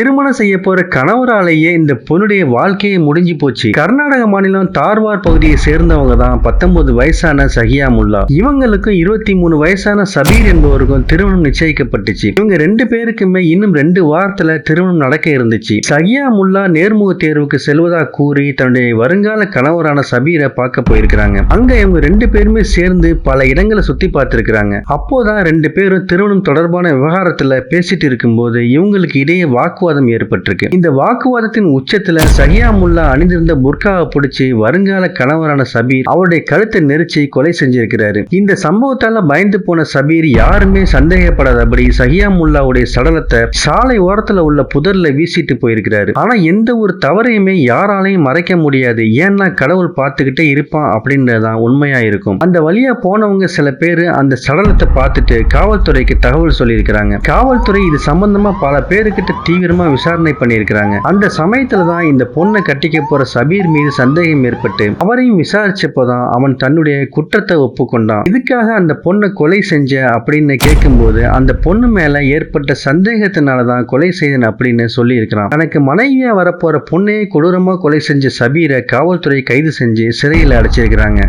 திருமணம் செய்ய போற கணவராலேயே இந்த பொண்ணுடைய வாழ்க்கையை முடிஞ்சு போச்சு. கர்நாடக மாநிலம் தார்வார் பகுதியை சேர்ந்தவங்க தான் 19 வயசான சகியா முல்லா. இவங்களுக்கும் 23 வயசான சபீர் என்பவருக்கும் திருமணம் நிச்சயிக்கப்பட்டுச்சு. இவங்க 2 பேருக்குமே இன்னும் 2 வாரத்துல திருமணம் நடக்க இருந்துச்சு. சகியா முல்லா நேர்முக தேர்வுக்கு செல்வதா கூறி தன்னுடைய வருங்கால கணவரான சபீரை பார்க்க போயிருக்கிறாங்க. அங்க இவங்க 2 பேருமே சேர்ந்து பல இடங்களை சுத்தி பார்த்திருக்கிறாங்க. அப்போதான் 2 பேரும் திருமணம் தொடர்பான விவகாரத்துல பேசிட்டு இருக்கும்போது இவங்களுக்கு இடையே வாக்குவாதம் ஏற்பட்டிருக்கு. இந்த வாக்குவாதத்தின் உச்சத்துல சகியா முல்லா அணிந்திருந்த புர்காவை பிடிச்சி வருங்கால கணவரான சபீர் அவருடைய கழுத்தை நெரிச்சு கொலை செஞ்சிருக்கிறாரு. இந்த சம்பவத்தால பயந்து போன சபீர் யாருமே சந்தேகப்படாதபடி சகியா முல்லாவுடைய சடலத்தை சாலை ஓரத்துல உள்ள புதர்ல வீசிட்டு போயிருக்கிறாரு. ஆனா எந்த ஒரு தவறையுமே யாராலையும் மறைக்க முடியாது. ஏன்னா கடவுள் பார்த்துக்கிட்டே இருப்பான் அப்படின்றதான் உண்மையா இருக்கும். அந்த வழியா போனவங்க சில பேர் அந்த சடலத்தை பார்த்துட்டு காவல்துறைக்கு தகவல் சொல்லியிருக்கிறாங்க. காவல்துறை இது சம்பந்தமா பல பேருக்கிட்ட தீவிரமா விசாரணை பண்ணியிருக்கிறாங்க. அந்த சமயத்துல தான் இந்த பொண்ணை கட்டிக்க போற சபீர் மீது சந்தேகம் ஏற்பட்டு அவரையும் விசாரிச்சப்போதான் அவன் தன்னுடைய குற்றத்தை ஒப்புக்கொண்டான். இதுக்காக அந்த பொண்ணை கொலை செஞ்ச அப்படின்னு கேட்கும்போது அந்த பொண்ணு மேல ஏற்பட்ட சந்தேகத்தினாலதான் கொலை செய்தன் அப்படின்னு சொல்லி இருக்கிறான். தனக்கு மனைவியா வரப்போற பொண்ணையே கொடூரமா கொலை செஞ்ச சபீரை காவல்துறை கைது செஞ்சு சிறையில் அடைச்சிருக்கிறாங்க.